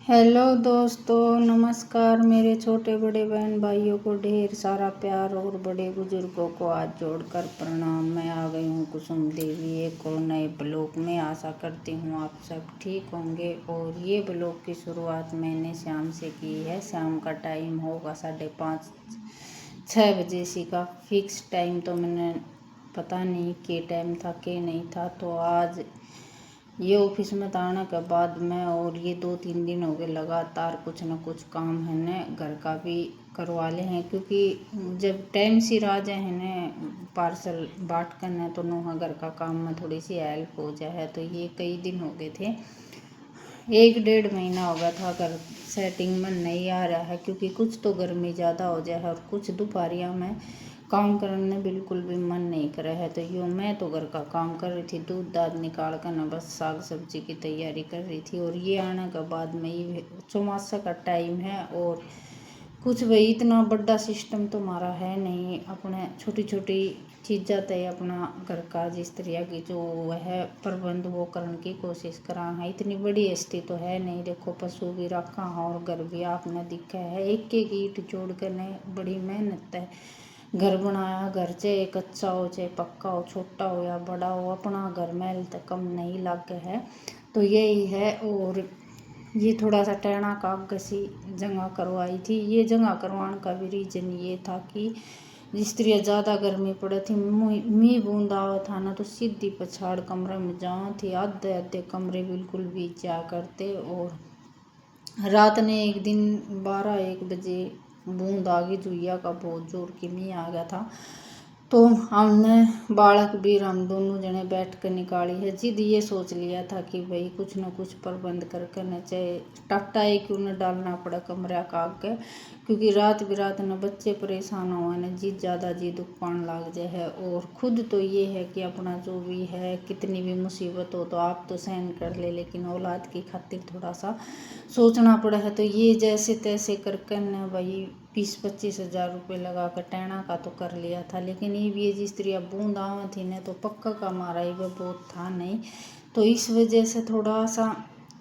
Hello दोस्तों, नमस्कार। मेरे छोटे बड़े बहन भाइयों को ढेर सारा प्यार और बड़े बुजुर्गों को हाथ जोड़कर प्रणाम। मैं आ गई हूँ कुसुम देवी एक और नए ब्लॉग में। आशा करती हूँ आप सब ठीक होंगे। और ये ब्लॉग की शुरुआत मैंने शाम से की है। शाम का टाइम होगा 5:30-6 बजे सी का फिक्स टाइम तो मैंने पता नहीं के टाइम था के नहीं था। तो आज ये ऑफिस में आने के बाद मैं और ये 2-3 दिन हो गए लगातार कुछ न कुछ काम है न घर का भी करवा ले हैं, क्योंकि जब टाइम सिर आ जाए है न पार्सल बाट करना तो नोहा घर का काम में थोड़ी सी हेल्प हो जाए। तो ये कई दिन हो गए थे, 1-1.5 महीना हो गया था घर सेटिंग में नहीं आ रहा है, क्योंकि कुछ तो गर्मी ज़्यादा हो जाए और कुछ दोपहरिया में काम करने बिल्कुल भी मन नहीं कर रहा है। तो यूँ मैं तो घर का काम कर रही थी, दूध दाद निकाल कर न बस साग सब्जी की तैयारी कर रही थी। और ये आने के बाद में ये चौमासा का टाइम है और कुछ भाई इतना बड़ा सिस्टम तो हमारा है नहीं। अपने छोटी छोटी चीज़ा तय अपना घर का जिस तरह की जो है प्रबंध वो करने की कोशिश करा है। इतनी बड़ी हस्ती तो है नहीं। देखो पशु भी रखा है और घर भी आपने दिखा है। एक एक ईंट जोड़ कर ने बड़ी मेहनत है घर बनाया। घर चाहे कच्चा हो चाहे पक्का हो, छोटा हो या बड़ा हो, अपना घर महल तक कम नहीं लग है। तो यही है। और ये थोड़ा सा टहना का गसी जगह करवाई थी। ये जगह करवाने का भी रीज़न ये था कि जिस तरह ज़्यादा गर्मी पड़े थी, मी बूंद आवा था ना, तो सीधी पछाड़ कमरे में जाओ थी। आधे आधे कमरे बिल्कुल भी जा करते। और रात ने एक दिन 12-1 बजे बूंद आ गई जुइया का, बहुत जोर की मी आ गया था। तो हमने बालक भी हम दोनों जने बैठ कर निकाली है। जिद ये सोच लिया था कि भाई कुछ न कुछ प्रबंध करके न चाहे टाटा क्यों न डालना पड़ा कमरा का आगे, क्योंकि रात बिरात न बच्चे परेशान हुआ न जिद ज़्यादा जिद उपन लग जाए है। और खुद तो ये है कि अपना जो भी है कितनी भी मुसीबत हो तो आप तो सहन कर ले, लेकिन औलाद की खातिर थोड़ा सा सोचना पड़ा है। तो ये जैसे तैसे करके न भाई 20-25 हज़ार रुपये लगा कर टहना का तो कर लिया था। लेकिन ये जिस तरह बूंद आवा थी न तो पक्का का हमारा ये बहुत था नहीं। तो इस वजह से थोड़ा सा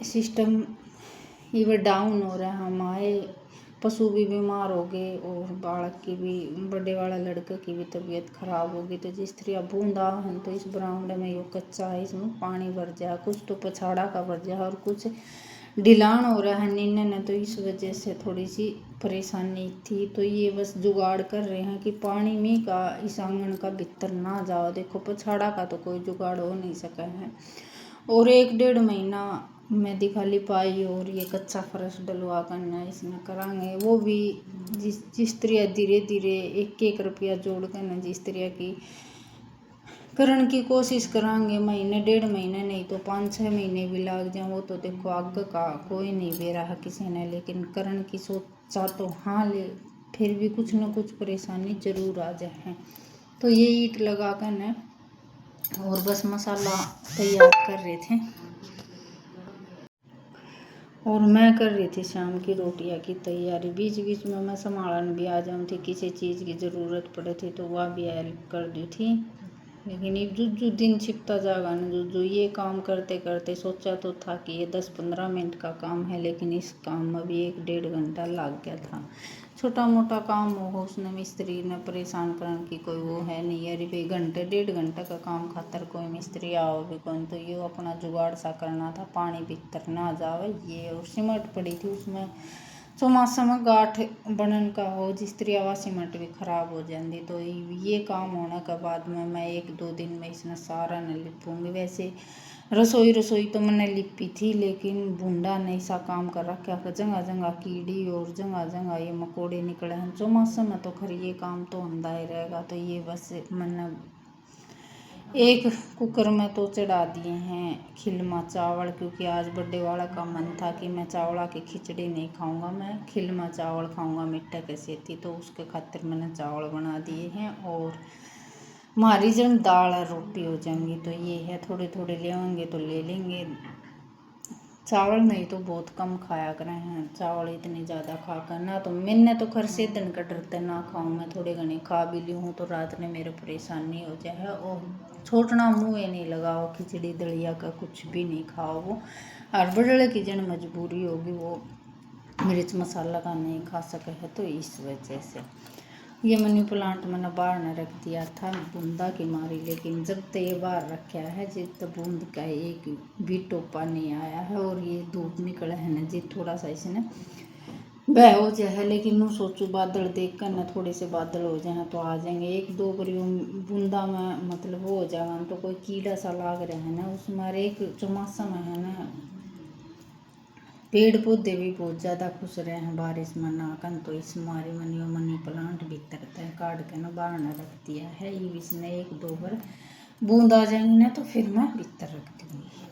सिस्टम ये डाउन हो रहा है। हम आए पशु भी बीमार हो गए और बालक की भी, बड़े वाला लड़के की भी तबीयत खराब हो गई। तो जिस तरह बूंद आ है तो इस बरामदे में ये कच्चा है, इसमें पानी भर जाए, कुछ तो पछाड़ा का भर जाए और कुछ ढिलान हो रहा है नीने ने। तो इस वजह से थोड़ी सी परेशानी थी। तो ये बस जुगाड़ कर रहे हैं कि पानी में का इस आंगन का भीतर ना जाओ। देखो पछाड़ा का तो कोई जुगाड़ हो नहीं सका है। और 1-1.5 महीना मैं दिखा लिपाई और ये कच्चा फर्श डलवा करना इसमें करांगे। वो भी जिस तरह धीरे धीरे 1-1 रुपया जोड़ कर न जिस तरह की करने की कोशिश करांगे। महीने 1.5 महीने नहीं तो 5-6 महीने भी लग जाए, वो तो देखो आगे का कोई नहीं दे रहा किसी ने। लेकिन करने की सोचा तो हाँ, ले फिर भी कुछ न कुछ परेशानी जरूर आ जाए। तो ये ईंट लगा कर न और बस मसाला तैयार कर रहे थे और मैं कर रही थी शाम की रोटियां की तैयारी। बीच बीच में मैं संभालन भी आ जाऊँ थी, किसी चीज़ की ज़रूरत पड़े थी तो वह भी हेल्प कर दी थी। लेकिन ये जो दिन छिपता जाएगा न, जो ये काम करते करते सोचा तो था कि ये 10-15 मिनट का काम है, लेकिन इस काम में भी 1-1.5 घंटा लग गया था। छोटा मोटा काम हो उसने मिस्त्री ने परेशान करने की कोई वो है नहीं। अरे भाई घंटे 1.5 घंटे का काम खातर कोई मिस्त्री आओ भी कौन। तो ये अपना जुगाड़ सा करना था, पानी भीतर ना जावे ये। और सिमट पड़ी थी उसमें, चौमासा में गाठ बनन का हो जिस तरह आवा सीमेंट भी खराब हो जाती। तो ये काम होने के बाद में मैं 1-2 दिन में इसने सारा न लिपूँगी। वैसे रसोई तो मैंने लिपी थी, लेकिन बूंदा नहीं सा काम कर रखा है। जगह जगह कीड़ी और जगह जगह ये मकोड़े निकले हैं। चौमासा में तो खैर ये काम तो होता ही रहेगा। तो ये बस मैंने एक कुकर में तो चढ़ा दिए हैं खिलमा चावल, क्योंकि आज बर्थडे वाला का मन था कि मैं चावला की खिचड़ी नहीं खाऊंगा, मैं खिलमा चावल खाऊंगा मिट्टा के सेती। तो उसके खातिर मैंने चावल बना दिए हैं और हमारी जब दाल और रोटी हो जाएंगी तो ये है थोड़े थोड़े ले आएंगे तो ले लेंगे। चावल नहीं तो बहुत कम खाया करें हैं, चावल इतने ज़्यादा खाकर ना तो मैंने तो खर से दिन का डरते ना खाऊं। मैं थोड़े घने खा भी ली हूँ तो रात में मेरे परेशानी हो जाए। और छोटना मुँह नहीं लगाओ, खिचड़ी दलिया का कुछ भी नहीं खाओ वो। और बड़े की जन मजबूरी होगी वो मिर्च मसाला का नहीं खा सके है, तो इस वजह से ये मनी प्लांट मैंने बाहर न रख दिया था बूंदा की मारी, लेकिन जब तक ये बाहर रखा है जी तो बूंद का एक भी टोपा नहीं आया है। और ये धूप निकला है ना जी, थोड़ा सा इसने बह हो जाए, लेकिन मैं सोचूं बादल देख कर ना थोड़े से बादल हो जाए तो आ जाएंगे। एक दो बारी बूंदा में मतलब वो हो जाएगा तो कोई कीड़ा सा लाग रहा है ना उसमें। एक चौमासा में है ना पेड़ पौधे भी बहुत ज़्यादा खुश रहे हैं बारिश में नाकन, तो इस मारी मनी प्लांट भीतर तय काट के ना बाहर न रख दिया है। ये इसने एक दो बार बूंद आ जाएंगी ना तो फिर मैं भीतर रख दूँगी।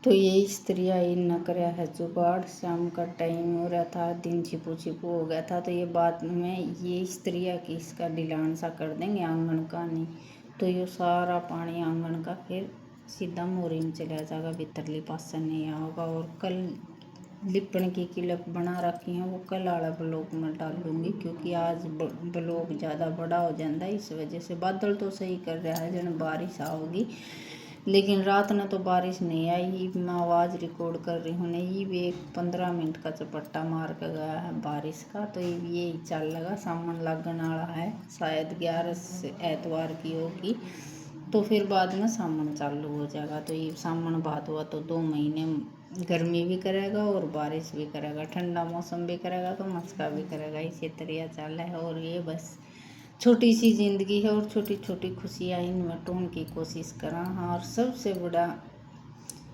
तो ये स्त्रियाँ इन न कराया है जुगाड़, शाम का टाइम हो रहा था, दिन छिपू छिपू हो गया था, तो ये बाद में ये स्त्रियाँ की इसका ढिलान सा कर देंगे आंगन का नहीं, तो ये सारा पानी आंगन का फिर सीधा मोरी में चला जाएगा, भीतरली पास से नहीं आएगा। और कल लिपण की क्लिप बना रखी है वो कल आला ब्लॉक में डालूंगी, क्योंकि आज ब्लॉक ज़्यादा बड़ा हो जाता है। इस वजह से बादल तो सही कर रहा है जन बारिश आओगी, लेकिन रात में तो बारिश नहीं आई। मैं आवाज़ रिकॉर्ड कर रही हूँ नहीं, ये भी एक 15 मिनट का चपट्टा मार कर गया है बारिश का, तो ये चल लगा सामान लगने वाला है, शायद 11 से एतवार की होगी, तो फिर बाद में सामान चालू हो जाएगा। तो ये सामान बाद हुआ तो 2 महीने गर्मी भी करेगा और बारिश भी करेगा, ठंडा मौसम भी करेगा तो मस्का भी करेगा, इसी तरह चल है। और ये बस छोटी सी ज़िंदगी है और छोटी छोटी खुशियाँ इनमें ढूंढने की कोशिश करा। और सबसे बड़ा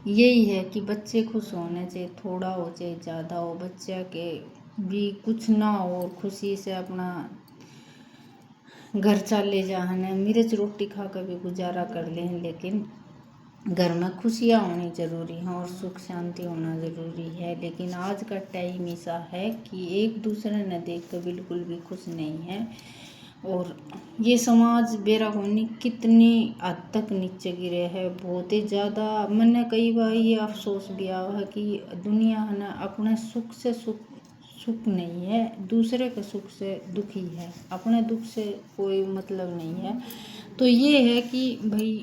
यही है कि बच्चे खुश होने चाहिए, थोड़ा हो चाहे ज़्यादा हो, बच्चा के भी कुछ ना हो और खुशी से अपना घर चले जाने, मिर्च रोटी खा कर भी गुजारा कर लें, लेकिन घर में खुशियाँ होनी ज़रूरी हैं और सुख शांति होना ज़रूरी है। लेकिन आज का टाइम ऐसा है कि एक दूसरे ने देख कर बिल्कुल भी खुश नहीं है, और ये समाज बेराहोनी कितनी हद तक नीचे गिरे है, बहुत ही ज़्यादा। मैंने कई बार ये अफसोस भी आया है कि दुनिया है ना अपने सुख से सुख नहीं है, दूसरे के सुख से दुखी है, अपने दुख से कोई मतलब नहीं है। तो ये है कि भाई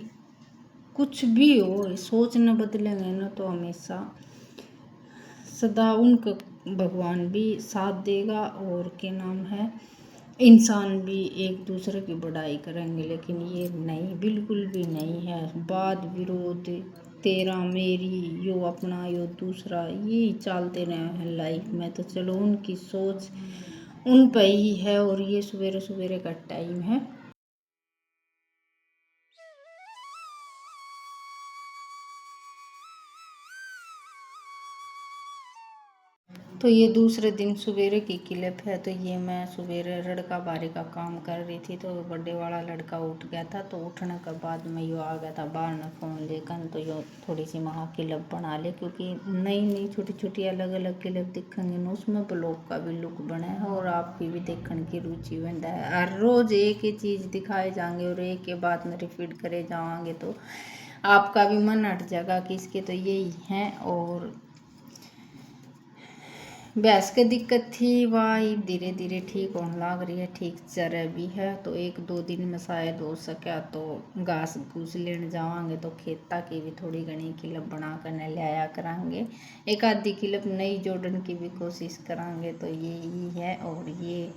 कुछ भी हो सोच न बदलेंगे ना तो हमेशा सदा उनका भगवान भी साथ देगा, और क्या नाम है इंसान भी एक दूसरे की बढ़ाई करेंगे। लेकिन ये नहीं, बिल्कुल भी नहीं है, वाद विरोध तेरा मेरी, यो अपना यो दूसरा, ये चलते रहे हैं लाइफ में। तो चलो उनकी सोच उन पे ही है, और ये सवेरे सवेरे का टाइम है। तो ये दूसरे दिन सवेरे की क्लिप है। तो ये मैं सवेरे लड़का बारी का काम कर रही थी, तो बर्थडे वाला लड़का उठ गया था, तो उठने के बाद मैं यो आ गया था बाहर न फ़ोन लेकर, तो यो थोड़ी सी महा क्लिप बना ले, क्योंकि नई नई छोटी छोटी अलग अलग क्लिप दिखेंगे ना उसमें ब्लॉग का भी लुक बना है और आपकी भी देखने की रुचि बनता है। हर रोज़ एक ही चीज़ दिखाए जाएंगे और एक के बाद में रिपीट करे जाएंगे तो आपका भी मन हट जाएगा कि इसके तो यही हैं। और भैंस की दिक्कत थी वह धीरे धीरे ठीक होने लग रही है, ठीक चल रही भी है, तो एक दो दिन में शायद हो सके तो घास घूस लेने जावांगे, तो खेता की भी थोड़ी घनी क्लिप बना कर न ले आया करांगे, एक आधी क्लिप नई जोड़ने की भी कोशिश करांगे। तो यही है, और ये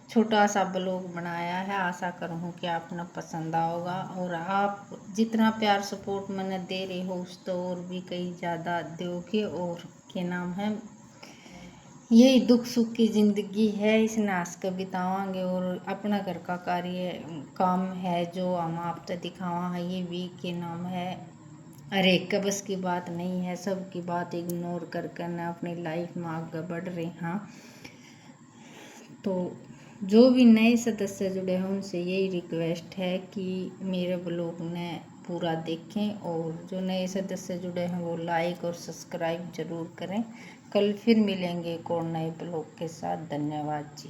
छोटा सा ब्लॉग बनाया है, आशा करूँ कि आपने पसंद आओगा। और आप जितना प्यार सपोर्ट मैंने दे रही हो उस तो और भी कई ज़्यादा दोगे। और क्या नाम है यही दुख सुख की ज़िंदगी है, इस नाश के बितावांगे, और अपना घर का कार्य काम है जो हम आप तक दिखावा है, ये भी के नाम है अरे एक बस की बात नहीं है, सबकी बात इग्नोर कर कर ना अपनी लाइफ में आगे बढ़ रहे हैं। तो जो भी नए सदस्य जुड़े हैं उनसे यही रिक्वेस्ट है कि मेरे ब्लॉग ने पूरा देखें, और जो नए सदस्य जुड़े हैं वो लाइक और सब्सक्राइब ज़रूर करें। कल फिर मिलेंगे एक और नए ब्लॉग के साथ। धन्यवाद जी।